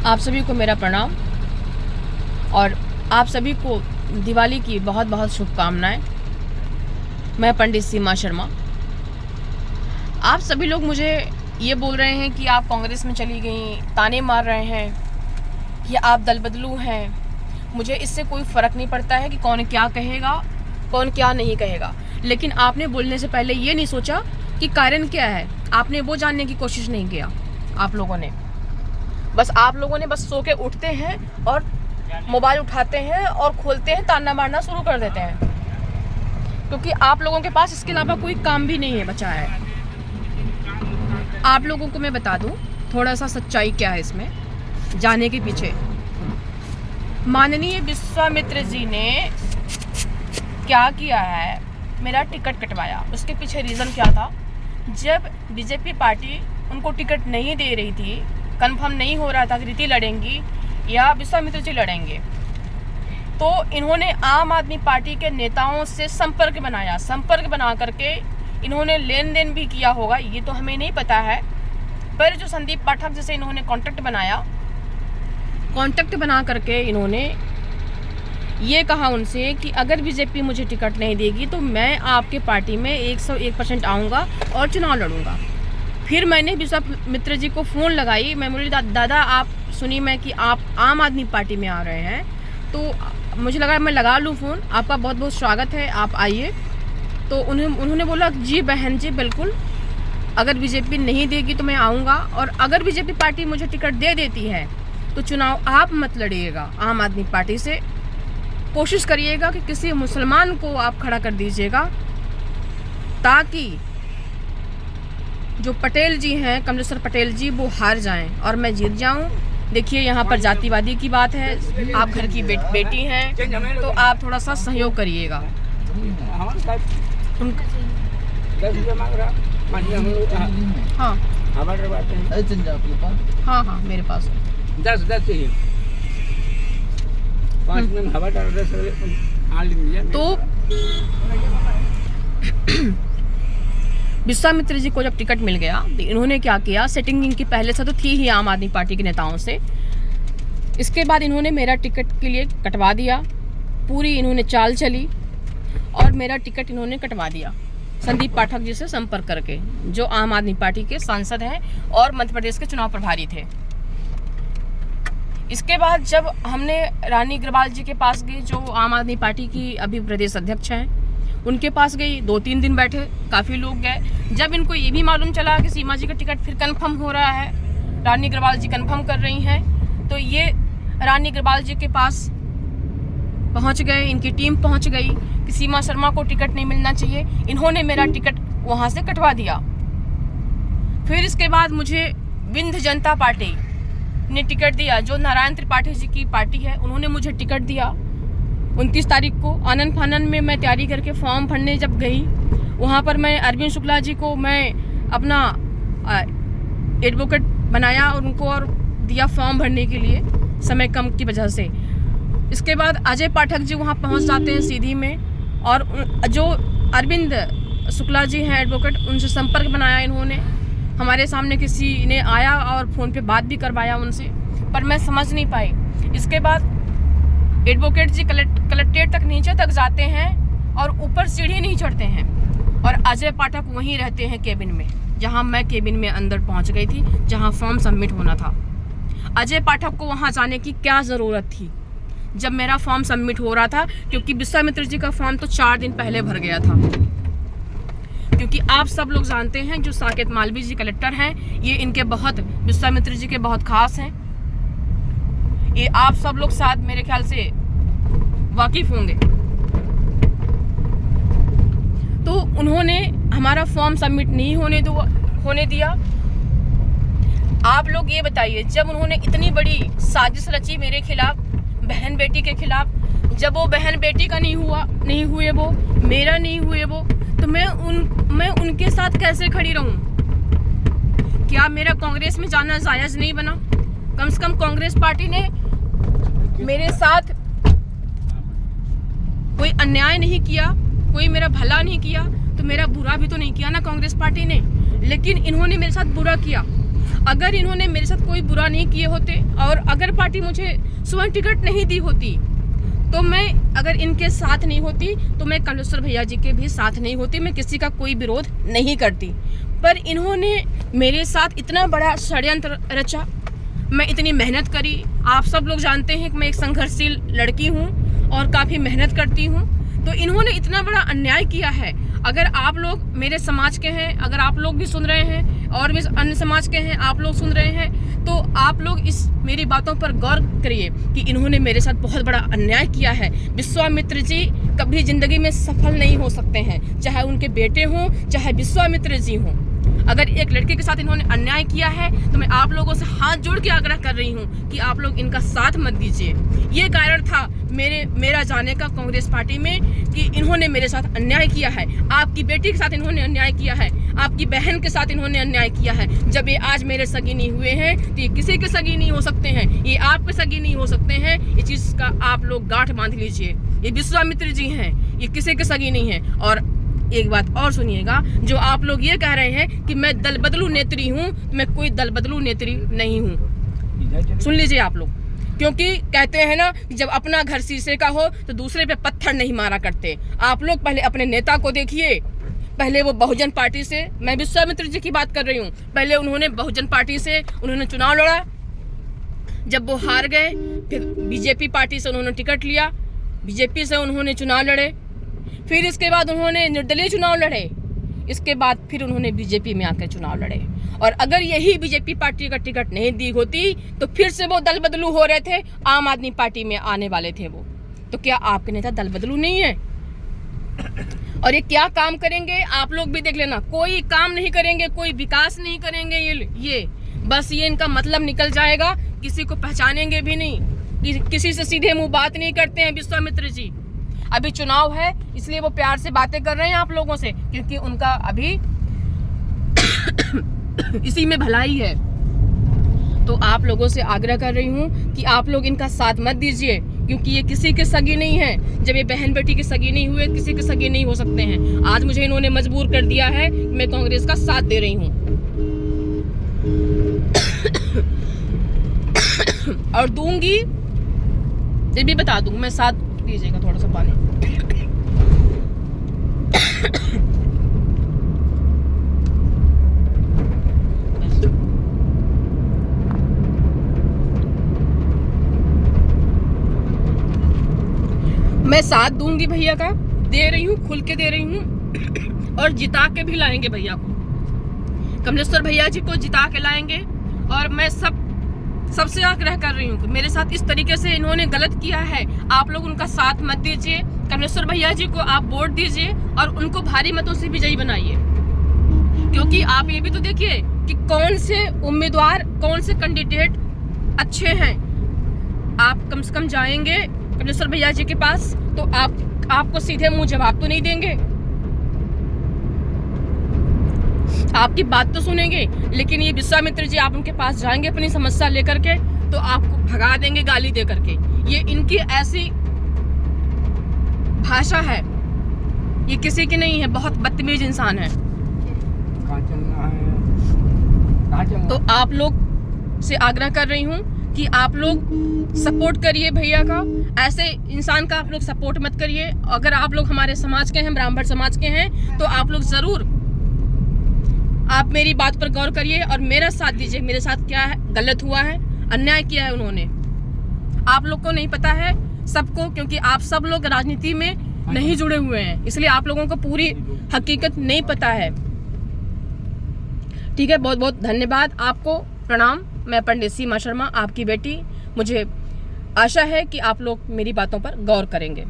आप सभी को मेरा प्रणाम और आप सभी को दिवाली की बहुत बहुत शुभकामनाएं। मैं पंडित सीमा शर्मा। आप सभी लोग मुझे ये बोल रहे हैं कि आप कांग्रेस में चली गई, ताने मार रहे हैं या आप दल बदलू हैं। मुझे इससे कोई फ़र्क नहीं पड़ता है कि कौन क्या कहेगा, कौन क्या नहीं कहेगा, लेकिन आपने बोलने से पहले ये नहीं सोचा कि कारण क्या है। आपने वो जानने की कोशिश नहीं किया। आप लोगों ने बस सो के उठते हैं और मोबाइल उठाते हैं और खोलते हैं, ताना मारना शुरू कर देते हैं, क्योंकि आप लोगों के पास इसके अलावा कोई काम भी नहीं है बचा है। आप लोगों को मैं बता दूं थोड़ा सा सच्चाई क्या है इसमें जाने के पीछे। माननीय विश्वामित्र जी ने क्या किया है, मेरा टिकट कटवाया। उसके पीछे रीज़न क्या था? जब बीजेपी पार्टी उनको टिकट नहीं दे रही थी, कंफर्म नहीं हो रहा था कि रीति लड़ेंगी या विश्वामित्र जी लड़ेंगे, तो इन्होंने आम आदमी पार्टी के नेताओं से संपर्क बना करके इन्होंने लेन देन भी किया होगा, ये तो हमें नहीं पता है। पर जो संदीप पाठक जैसे इन्होंने कॉन्टैक्ट बना करके इन्होंने ये कहा उनसे कि अगर बीजेपी मुझे टिकट नहीं देगी तो मैं आपके पार्टी में 101% आऊँगा और चुनाव लड़ूंगा। फिर मैंने विश्वामित्र जी को फ़ोन लगाई। मैं बोली दादा आप सुनी मैं कि आप आम आदमी पार्टी में आ रहे हैं, तो मुझे लगा मैं लगा लूँ फ़ोन, आपका बहुत बहुत स्वागत है, आप आइए। तो उन्होंने बोला जी बहन जी बिल्कुल, अगर बीजेपी नहीं देगी तो मैं आऊँगा, और अगर बीजेपी पार्टी मुझे टिकट दे देती है तो चुनाव आप मत लड़िएगा, आम आदमी पार्टी से कोशिश करिएगा कि किसी मुसलमान को आप खड़ा कर दीजिएगा, ताकि जो पटेल जी हैं, कमलेश्वर पटेल जी, वो हार जाएं और मैं जीत जाऊं। देखिए यहाँ पर जातिवादी की बात है, आप घर की बेटी हैं तो आप थोड़ा सा सहयोग करिएगा। हाँ मेरे पास 10 चाहिए। 5 मिनट हवा डाल रहे तो विश्वामित्र जी को जब टिकट मिल गया तो इन्होंने क्या किया, सेटिंग इनकी पहले से तो थी ही आम आदमी पार्टी के नेताओं से। इसके बाद इन्होंने मेरा टिकट के लिए कटवा दिया, पूरी इन्होंने चाल चली और मेरा टिकट इन्होंने कटवा दिया संदीप पाठक जी से संपर्क करके, जो आम आदमी पार्टी के सांसद हैं और मध्य प्रदेश के चुनाव प्रभारी थे। इसके बाद जब हमने रानी अग्रवाल जी के पास गए, जो आम आदमी पार्टी की अभी प्रदेश अध्यक्ष हैं, उनके पास गई, 2-3 दिन बैठे, काफ़ी लोग गए। जब इनको ये भी मालूम चला कि सीमा जी का टिकट फिर कंफर्म हो रहा है, रानी अग्रवाल जी कंफर्म कर रही हैं, तो ये रानी अग्रवाल जी के पास पहुंच गए, इनकी टीम पहुंच गई कि सीमा शर्मा को टिकट नहीं मिलना चाहिए। इन्होंने मेरा टिकट वहाँ से कटवा दिया। फिर इसके बाद मुझे विंध्य जनता पार्टी ने टिकट दिया, जो नारायण त्रिपाठी जी की पार्टी है, उन्होंने मुझे टिकट दिया। 29 तारीख को आनन फानन में मैं तैयारी करके फॉर्म भरने जब गई, वहाँ पर मैं अरविंद शुक्ला जी को मैं अपना एडवोकेट बनाया और उनको और दिया फॉर्म भरने के लिए, समय कम की वजह से। इसके बाद अजय पाठक जी वहाँ पहुँच जाते हैं सीधी में, और जो अरविंद शुक्ला जी हैं एडवोकेट, उनसे संपर्क बनाया इन्होंने। हमारे सामने किसी ने आया और फ़ोन पे बात भी करवाया उनसे, पर मैं समझ नहीं पाई। इसके बाद एडवोकेट जी कलेक्ट्रेट तक नीचे तक जाते हैं और ऊपर सीढ़ी नहीं चढ़ते हैं, और अजय पाठक वहीं रहते हैं केबिन में, जहां मैं केबिन में अंदर पहुंच गई थी, जहां फॉर्म सबमिट होना था। अजय पाठक को वहां जाने की क्या ज़रूरत थी जब मेरा फॉर्म सबमिट हो रहा था, क्योंकि विश्वामित्र जी का फॉर्म तो 4 दिन पहले भर गया था। क्योंकि आप सब लोग जानते हैं जो साकेत मालवीय जी कलेक्टर हैं, ये इनके बहुत, विश्वामित्र जी के बहुत खास हैं। ये आप सब लोग शायद मेरे ख्याल से वाकिफ होंगे। तो उन्होंने हमारा फॉर्म सबमिट नहीं होने दिया। आप लोग ये बताइए, जब उन्होंने इतनी बड़ी साजिश रची मेरे खिलाफ, बहन बेटी के खिलाफ, जब वो बहन बेटी का नहीं हुए वो, मेरा नहीं हुए वो, तो मैं उनके साथ कैसे खड़ी रहूं? क्या मेरा कांग्रेस में जाना जायज़ नहीं बना? कम से कम कांग्रेस पार्टी ने मेरे साथ कोई अन्याय नहीं किया, कोई मेरा भला नहीं किया, तो मेरा बुरा भी तो नहीं किया ना कांग्रेस पार्टी ने। लेकिन इन्होंने मेरे साथ बुरा किया। अगर इन्होंने मेरे साथ कोई बुरा नहीं किए होते और अगर पार्टी मुझे स्वयं टिकट नहीं दी होती तो मैं अगर इनके साथ नहीं होती तो मैं कमलेश्वर भैया जी के भी साथ नहीं होती, मैं किसी का कोई विरोध नहीं करती। पर इन्होंने मेरे साथ इतना बड़ा षड्यंत्र रचा, मैं इतनी मेहनत करी। आप सब लोग जानते हैं कि मैं एक संघर्षशील लड़की हूँ और काफ़ी मेहनत करती हूँ, तो इन्होंने इतना बड़ा अन्याय किया है। अगर आप लोग मेरे समाज के हैं, अगर आप लोग भी सुन रहे हैं और भी अन्य समाज के हैं, आप लोग सुन रहे हैं, तो आप लोग इस मेरी बातों पर गौर करिए कि इन्होंने मेरे साथ बहुत बड़ा अन्याय किया है। विश्वामित्र जी कभी जिंदगी में सफल नहीं हो सकते हैं, चाहे उनके बेटे हों चाहे विश्वामित्र जी हों। अगर एक लड़के के साथ इन्होंने अन्याय किया है तो मैं आप लोगों से हाथ जोड़ के आग्रह कर रही हूँ कि आप लोग इनका साथ मत दीजिए। ये कारण था मेरा जाने का कांग्रेस पार्टी में कि इन्होंने मेरे साथ अन्याय किया है। आपकी बेटी के साथ इन्होंने अन्याय किया है, आपकी बहन के साथ इन्होंने अन्याय किया है। जब ये आज मेरे सगी नहीं हुए हैं तो ये किसी के सगी नहीं हो सकते हैं, ये आपके सगी नहीं हो सकते हैं। ये चीज़ का आप लोग गांठ बांध लीजिए। ये विश्वामित्र जी हैं, ये किसी के सगी नहीं है। और एक बात और सुनिएगा, जो आप लोग ये कह रहे हैं कि मैं दल बदलू नेत्री हूँ, मैं कोई दल बदलू नेत्री नहीं हूँ। सुन लीजिए आप लोग, क्योंकि कहते हैं ना कि जब अपना घर शीशे का हो तो दूसरे पे पत्थर नहीं मारा करते। आप लोग पहले अपने नेता को देखिए। पहले वो बहुजन पार्टी से, मैं विश्वामित्र जी की बात कर रही हूँ, पहले उन्होंने बहुजन पार्टी से उन्होंने चुनाव लड़ा। जब वो हार गए फिर बीजेपी पार्टी से उन्होंने टिकट लिया, बीजेपी से उन्होंने चुनाव लड़े, फिर इसके बाद उन्होंने निर्दलीय चुनाव लड़े, इसके बाद फिर उन्होंने बीजेपी में आकर चुनाव लड़े। और अगर यही बीजेपी पार्टी का टिकट नहीं दी होती तो फिर से वो दल बदलू हो रहे थे, आम आदमी पार्टी में आने वाले थे वो। तो क्या आपके नेता दल बदलू नहीं है? और ये क्या काम करेंगे आप लोग भी देख लेना। कोई काम नहीं करेंगे, कोई विकास नहीं करेंगे। ये बस ये इनका मतलब निकल जाएगा, किसी को पहचानेंगे भी नहीं, किसी से सीधे मुंह बात नहीं करते हैं विश्वामित्र जी। अभी चुनाव है इसलिए वो प्यार से बातें कर रहे हैं आप लोगों से, क्योंकि उनका अभी इसी में भलाई है। तो आप लोगों से आग्रह कर रही हूँ कि आप लोग इनका साथ मत दीजिए, क्योंकि ये किसी के सगी नहीं है। जब ये बहन बेटी की सगी नहीं हुए, किसी के सगी नहीं हो सकते हैं। आज मुझे इन्होंने मजबूर कर दिया है, मैं कांग्रेस का साथ दे रही हूँ। और दूंगी, ये भी बता दूं, मैं साथ दीजिएगा थोड़ा सा पानी। मैं साथ दूंगी भैया का, दे रही हूँ, खुल के दे रही हूँ। और जिता के भी लाएंगे भैया को, कमलेश्वर भैया जी को जिता के लाएंगे। और मैं सबसे आग्रह कर रही हूँ कि मेरे साथ इस तरीके से इन्होंने गलत किया है, आप लोग उनका साथ मत दीजिए। कमलेश्वर भैया जी को आप वोट दीजिए और उनको भारी मतों से विजयी बनाइए। क्योंकि आप ये भी तो देखिए कि कौन से उम्मीदवार, कौन से कैंडिडेट अच्छे हैं। आप कम से कम जाएंगे कमलेश्वर भैया जी के पास तो आपको सीधे मुंह जवाब तो नहीं देंगे, आपकी बात तो सुनेंगे। लेकिन ये विश्वामित्र जी, आप उनके पास जाएंगे अपनी समस्या लेकर के तो आपको भगा देंगे गाली दे करके। ये इनकी ऐसी भाषा है, ये किसी की नहीं है, बहुत बदतमीज इंसान है। कहाँ चलना है? तो आप लोग से आग्रह कर रही हूँ कि आप लोग सपोर्ट करिए भैया का। ऐसे इंसान का आप लोग सपोर्ट मत करिए। अगर आप लोग हमारे समाज के हैं, ब्राह्मण समाज के हैं, तो आप लोग जरूर आप मेरी बात पर गौर करिए और मेरा साथ दीजिए। मेरे साथ क्या है, गलत हुआ है, अन्याय किया है उन्होंने। आप लोग को नहीं पता है सबको, क्योंकि आप सब लोग राजनीति में नहीं जुड़े हुए हैं, इसलिए आप लोगों को पूरी हकीकत नहीं पता है। ठीक है, बहुत बहुत धन्यवाद आपको, प्रणाम। मैं पंडित सीमा शर्मा, आपकी बेटी। मुझे आशा है कि आप लोग मेरी बातों पर गौर करेंगे।